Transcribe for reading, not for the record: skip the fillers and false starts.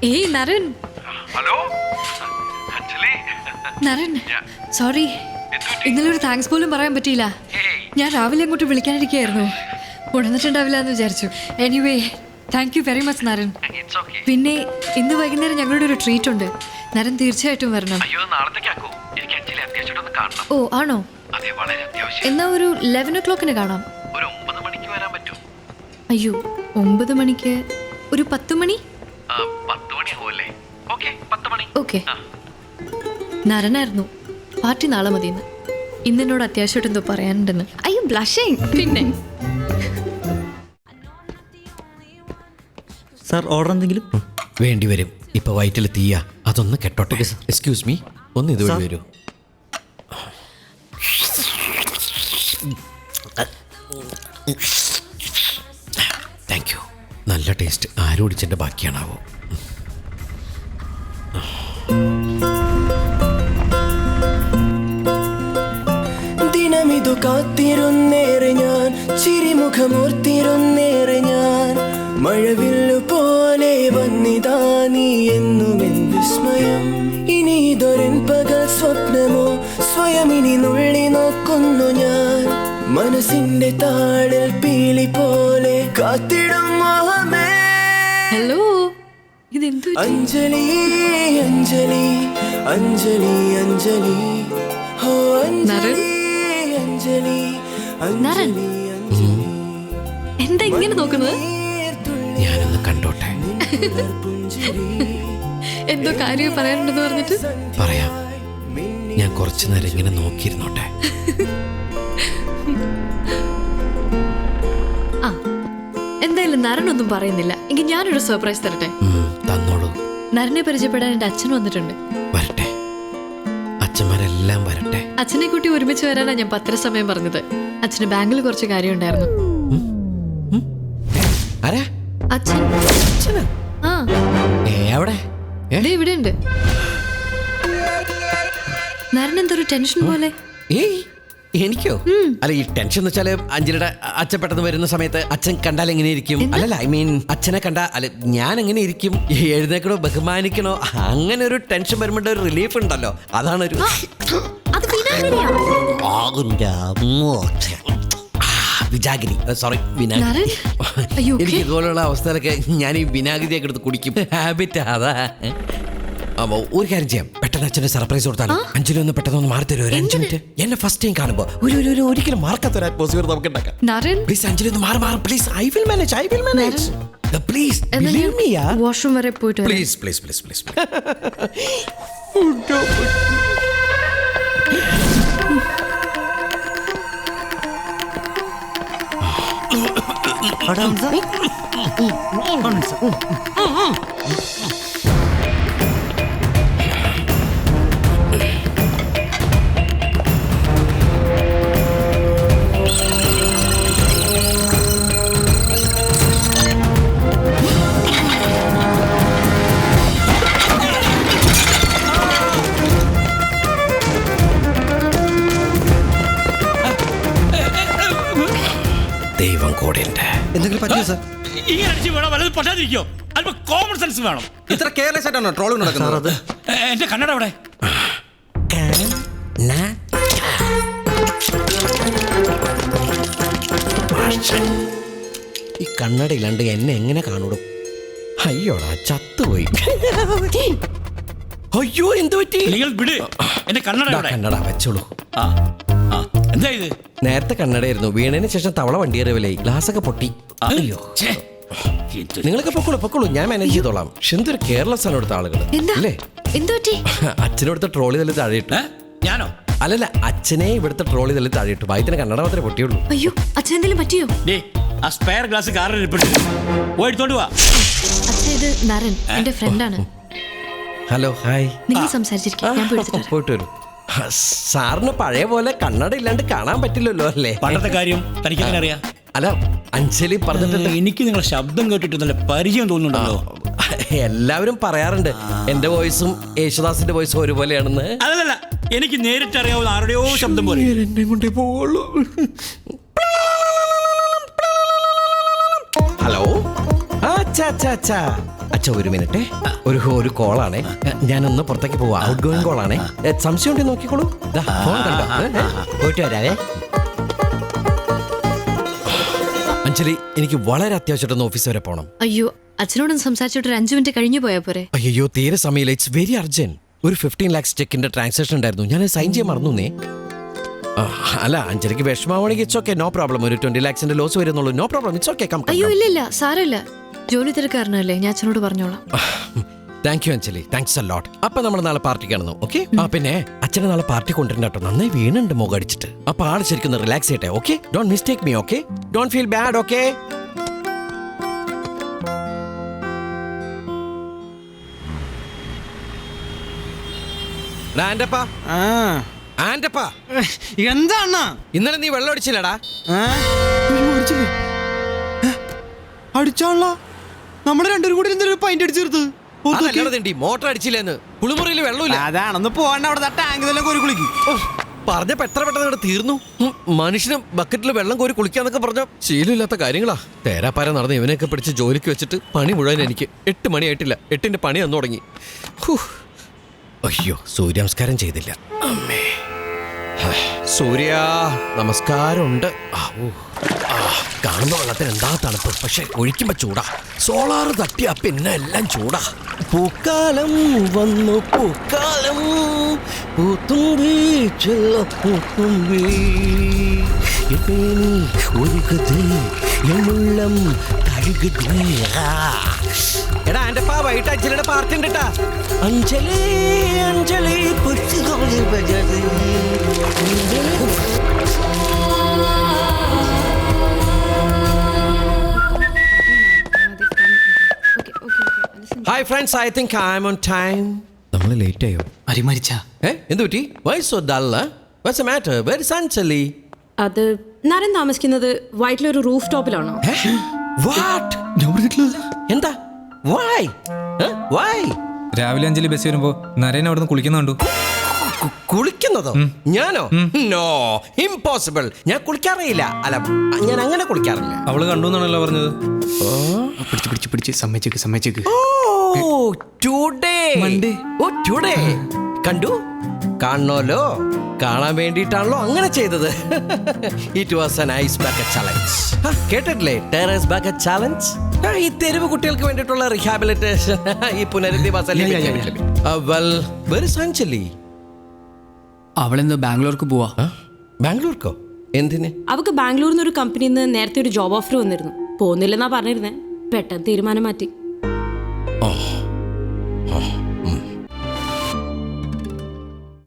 ഏയ് നരൻ. ഹലോ അഞ്ജലി. നരൻ സോറി, ഇന്നലെ ഒരു താങ്ക്സ് പോലും പറയാൻ പറ്റിയില്ല. ഞാൻ രാവിലെ അങ്ങോട്ട് വിളിക്കാനിരിക്കുകയായിരുന്നു, ഉണർന്നിട്ടുണ്ടാവില്ല എന്ന് വിചാരിച്ചു. Anyway thank you very much Naran. പിന്നെ ഇന്ന് വൈകുന്നേരം ഞങ്ങളുടെ ഒരു ട്രീറ്റ് ഉണ്ട്, നരൻ തീർച്ചയായിട്ടും വരണം. ഓ ആണോ? എന്നാ ഒരു 11 o'clock കാണാം. അയ്യോ 9 മണിക്ക് ഒരു 10 മണി. ഓക്കെ. നരനായിരുന്നു പാർട്ടി നാളെ മതിയെന്ന്. ഇന്നെന്നോട് അത്യാവശ്യമായിട്ട് എന്തോ പറയാനുണ്ടെന്ന്. അയ്യോ ബ്ലഷിങ്. പിന്നെ സാർ ഓർഡർ എന്തെങ്കിലും വേണ്ടി വരും. ഇപ്പൊ വയറ്റിൽ തീയ, അതൊന്ന് കെട്ടോട്ടെ. എക്സ്ക്യൂസ് മീ, ഒന്ന് ഇതുവഴി വരൂ. Thank you. നല്ല ടേസ്റ്റ്. ആരും ഒടിച്ചതിന്റെ ബാക്കിയാണാവോ? ദിനമിതു കാത്തിരുന്നേറെ ഞാൻ, ചിരിമുഖമോർത്തിരുന്നേറെ ഞാൻ, മഴവില്ലു പോലെ വന്നിതാ നീ എന്നുമെൻ വിസ്മയം. ഇനി ഇതൊരെൻ പകൽ സ്വപ്നമോ, സ്വയം ഇനി നുള്ളി നോക്കുന്നു ഞാൻ, മനസ്സിന്റെ താളിൽ പീലി പോലെ കാത്തിടും മോഹമേ. ഹലോ, ഇതെന്തു? അഞ്ജലി അഞ്ജലി അഞ്ജലി അഞ്ജലി ഹോ അഞ്ജലി അഞ്ജലി അഞ്ജലി അഞ്ജലി. എന്താ ഇങ്ങനെ നോക്കുന്നത്? ഞാനൊന്ന് കണ്ടോട്ടെ. എന്തോ കാര്യം പറയാനുണ്ടെന്ന് പറഞ്ഞിട്ട്. പറയാം. ഞാൻ കുറച്ചു നേരം ഇങ്ങനെ നോക്കിയിരുന്നോട്ടെ. ആ എന്തായാലും നരനൊന്നും പറയുന്നില്ല എങ്കിൽ ഞാനൊരു സർപ്രൈസ് തരട്ടെ. തന്നോളൂ. നരനെ പരിചയപ്പെടാൻ എന്റെ അച്ഛൻ വന്നിട്ടുണ്ട്. വരട്ടെ, അച്ഛന്മാരെല്ലാം വരട്ടെ. അച്ഛനെ കൂട്ടി ഒരുമിച്ച് വരാനാണ് ഞാൻ പത്രസമയം പറഞ്ഞത്. അച്ഛന് ബാങ്കിൽ കുറച്ച് കാര്യം ഉണ്ടായിരുന്നു. ആരാ? അച്ഛൻ. ആ എവിടെ? ഇവിടെ ഉണ്ട്. നരൻ എന്തൊരു ടെൻഷൻ പോലെ. ഏയ് എനിക്കോ? അല്ല, ഈ ടെൻഷൻ എന്ന് വെച്ചാല് അഞ്ജലിയുടെ അച്ഛൻ പെട്ടെന്ന് വരുന്ന സമയത്ത് അച്ഛൻ കണ്ടാൽ എങ്ങനെ ഇരിക്കും? അല്ലല്ല, ഐ മീൻ അച്ഛനെ കണ്ട അല്ല ഞാൻ എങ്ങനെ ഇരിക്കും? എഴുന്നേക്കണോ, ബഹുമാനിക്കണോ? അങ്ങനെ ഒരു ടെൻഷൻ വരുമ്പോൾ ഒരു റിലീഫ് ഉണ്ടല്ലോ, അതാണ് ഒരു വിജാഗിരി. സോറി, വിനാഗിരി. എനിക്ക് ഇതുപോലുള്ള അവസ്ഥയിലൊക്കെ ഞാൻ ഈ വിനാഗിരിയൊക്കെ എടുത്ത് കുടിക്കും. ഹാബിറ്റ് അതാ. അപ്പൊ ഒരു കാര്യം ചെയ്യാം, പെട്ടെന്ന് അച്ഛന് സർപ്രൈസ് കൊടുത്താലോ? അഞ്ജലി ഒന്ന് പെട്ടെന്ന് മാറി തരുമോ? ഒരു 5 മിനിറ്റ്. എന്നെ ഫസ്റ്റ് ടൈം കാണുമ്പോ ഒരിക്കലും മാർക്കാത്തൊരു അറ്റ്മോസ്ഫിയർ നമുക്ക് ഉണ്ടാക്കാം. പ്ലീസ് അഞ്ജലി ഒന്ന് മാറി please. I will manage please. Washroom വരെ പോയിട്ട് പ്ലീസ് പ്ലീസ് പ്ലീസ് പ്ലീസ്. ദൈവം കൂടെ ഉണ്ട്. എന്തെങ്കിലും പറ്റിയോ സാർ? കോമൺ സെൻസ് വേണം. ഇത്ര കെയർലെസ് ആയിട്ടാണോ ട്രോളിംഗ് നടക്കുന്നത്? എന്റെ കണ്ണട അവിടെ. ഈ കണ്ണട ഇല്ലാണ്ട് എന്നെ എങ്ങനെ കാണൂടും? അയ്യോടാ, ചത്തുപോയി. അയ്യോ, എന്ത് പറ്റി? നിങ്ങൾ വിട്. എന്റെ കണ്ണട വെച്ചോളൂ. എന്താ ഇത്? നേരത്തെ കണ്ണടയായിരുന്നു, വീണതിന് ശേഷം തവള വണ്ടി കയറിയവലായി, ഗ്ലാസ് ഒക്കെ പൊട്ടി. അയ്യോ, നിങ്ങളൊക്കെ പൊക്കോളൂ, ഞാൻ മാനേജ് ചെയ്തോളാം. പക്ഷെ എന്തൊരു കെയർലെസ് ആണ് ഇവിടുത്തെ ആളുകൾ അല്ലേ? അച്ഛനടുത്ത ട്രോളി തല്ലി താഴെയിട്ടു. ഞാനോ? അല്ലല്ല, അച്ഛനെ ഇവിടുത്തെ ട്രോളി തല്ലി താഴെയിട്ടു. ഭാഗ്യത്തിന് കണ്ണട മാത്രമേ പൊട്ടിയുള്ളൂ. അയ്യോ, അച്ഛൻ എന്തെങ്കിലും പറ്റിയോ? ആ സ്പെയർ ഗ്ലാസ് കാറിൽ പോയിട്ടോണ്ട് വാ. അച്ഛൻ, ഇത് നരൻ, എന്റെ ഫ്രണ്ടാണ്. Hello, hi. നിങ്ങൾ സംസാരിച്ചിരിക്കും, ഞാൻ പോയിട്ട് വരൂ. സാറിന് പഴയ പോലെ കണ്ണട ഇല്ലാണ്ട് കാണാൻ പറ്റില്ലല്ലോ അല്ലേ? പണ്ടത്തെ കാര്യം തനിക്ക് എങ്ങനെ അറിയാം? അല്ല, അഞ്ജലി പറഞ്ഞിട്ടുണ്ട്. എനിക്ക് നിങ്ങളെ ശബ്ദം കേട്ടിട്ട് നല്ല പരിചയം തോന്നുന്നുണ്ടല്ലോ. എല്ലാവരും പറയാറുണ്ട് എന്റെ വോയിസും യേശുദാസിന്റെ വോയിസും ഒരുപോലെയാണെന്ന്. അതല്ല, എനിക്ക് നേരിട്ട് അറിയാവുന്ന ആരുടെയോ ശബ്ദം പോലെ. എന്നെ കൊണ്ടേ പോവുള്ളൂ. ഹലോ, ആ അച്ഛ ഒരു മിനിറ്റ്, ഒരു കോളാണേ. ഞാനൊന്ന് പുറത്തേക്ക് പോവാ. ഔട്ട് ഗോയിങ് കോളാണേ. സംശയം ഉണ്ടെങ്കിൽ നോക്കിക്കോളൂ. ദാ, ഫോൺ കണ്ടോ? പോയിട്ട് വരാവേ. അഞ്ജലി, എനിക്ക് വളരെ അത്യാവശ്യമായിട്ടൊന്ന് ഓഫീസ് വരെ പോകണം. അയ്യോ, അച്ഛനോടൊന്ന് സംസാരിച്ചിട്ട് ഒരു 5 മിനിറ്റ് കഴിഞ്ഞു പോയാ പോരെ? അയ്യോ, തീരെ സമയമില്ല. It's very urgent. ഒരു 15 lakhs ചെക്കിന്റെ ട്രാൻസാക്ഷൻ ഉണ്ടായിരുന്നു. ഞാൻ സൈൻ ചെയ്യാൻ മറന്നേ. അല്ല, അഞ്ജലിക്ക് വിഷമാവണമെങ്കിൽ ഇറ്റ്സ് ഓക്കെ, നോ പ്രോബ്ലം. ഒരു 20 lakhs ലോസ് വരുന്നുള്ളൂ. No problem, it's okay. അയ്യോ ഇല്ല, സാരമില്ല. ജോലി തിരക്കാരനല്ലേ, ഞാൻ അച്ഛനോട് പറഞ്ഞോളാം. Thank you Anjali, thanks a lot. അപ്പൊ നമ്മൾ നാളെ പാർട്ടി കാണുന്നു, ഓക്കെ? പിന്നെ അച്ഛനെ നാളെ പാർട്ടി കൊണ്ടുവരണ്ട കേട്ടോ. നന്നായി വീണുണ്ട് മുഖം അടിച്ചിട്ട്. അപ്പൊ ആള് ശരിക്കും റിലാക്സ് ചെയ്യട്ടെ, okay? Don't mistake me, okay? Don't feel bad, okay? എന്താ അണ്ണാ? ഇന്നലെ നീ വെള്ളം അടിച്ചില്ലടാ? അടിച്ചാണല്ലോ. നമ്മുടെ രണ്ടുപേരും കൂടി എന്തൊരു പൈന്റ് അടിച്ചെടുത്ത്. മോട്ടർ അടിച്ചില്ലെന്ന്. കുളിമുറിയിൽ വെള്ളമില്ല. അതാണെന്ന് പോകണ്ട. അവിടെ ടാങ്ക് തന്നെ കോരി കുളിക്കും. പറഞ്ഞപ്പോ എത്ര പെട്ടെന്ന് ഇവിടെ തീർന്നു. മനുഷ്യനും ബക്കറ്റിൽ വെള്ളം കോരി കുളിക്കാന്നൊക്കെ പറഞ്ഞ ശീലമില്ലാത്ത കാര്യങ്ങളാ. തേരാപ്പാര നടന്ന് ഇവനെയൊക്കെ പിടിച്ച് ജോലിക്ക് വെച്ചിട്ട് പണി മുഴുവൻ എനിക്ക്. 8 മണിയായിട്ടില്ല. 8ന്റെ പണി അന്ന് തുടങ്ങി. അയ്യോ, സൂര്യമസ്കാരം ചെയ്തില്ല. അമ്മേ, സൂര്യ നമസ്കാരമുണ്ട്. കാണുന്ന വെള്ളത്തിന് എന്താ തണുപ്പ്, പക്ഷെ ഒഴിക്കുമ്പോ ചൂടാ. സോളാർ തട്ടിയാ പിന്നെ എല്ലാം ചൂടാ. പൂക്കാലം വന്നു, പൂക്കാലം പൂത്തുമ്പി പൂത്തുമ്പി എന്നുള്ളം കഴുകുതേ. എടാ, എന്റെ വൈകിട്ട് അഞ്ജലിയുടെ പാർട്ടി ഉണ്ട് കേട്ടാ. Anjali Anjali hi friends, I think I am on time. നമ്മൾ ലേറ്റ് ആയോ? അരി മരിച്ച എന്ത് പറ്റി? Why so dull? What's the matter? Where is Anjali? അത് നരൻ താമസിക്കുന്നത് വൈറ്റിലൊരു റൂഫ് ടോപ്പിലാണോ? വാട്ട്? എന്താ? വൈ? വൈ? രാവിലെ അഞ്ജലി ബസ് വരുമ്പോ നരേൻ അവിടുന്ന് കുളിക്കുന്നുണ്ടോ? കുളിക്കുന്നതോ? ഞാനോ? No, impossible. ഞാൻ കുളിക്കാറില്ല. അല്ല, ഞാൻ അങ്ങനെ കുളിക്കാറില്ല. അവള് കണ്ടു എന്നാണല്ലോ പറഞ്ഞത്. പിടിച്ച് സമ്മതിച്ചേക്ക്. ടുഡേ കണ്ടു. കാണണല്ലോ, കാണാൻ വേണ്ടിയിട്ടാണല്ലോ അങ്ങനെ ചെയ്തത്. It was an ice bucket challenge. കേട്ടിട്ടില്ലേ? Terrace bucket challenge. ഈ തെരുവ് കുട്ടികൾക്ക് വേണ്ടിയിട്ടുള്ള റീഹാബിലിറ്റേഷൻ, ഈ പുനരധിവാസ. അവളെന്തോ ബാംഗ്ലൂർക്ക് പോവാ. ബാംഗ്ലൂർക്കോ? എന്തിന്? അവക്ക് ബാംഗ്ലൂരിൽ നിന്ന് ഒരു കമ്പനിയിൽ നിന്ന് നേരത്തെ ഒരു ജോബ് ഓഫർ വന്നിരുന്നു. പോകുന്നില്ലെന്നാ പറഞ്ഞിരുന്നേ. പെട്ടെന്ന് തീരുമാനം മാറ്റി.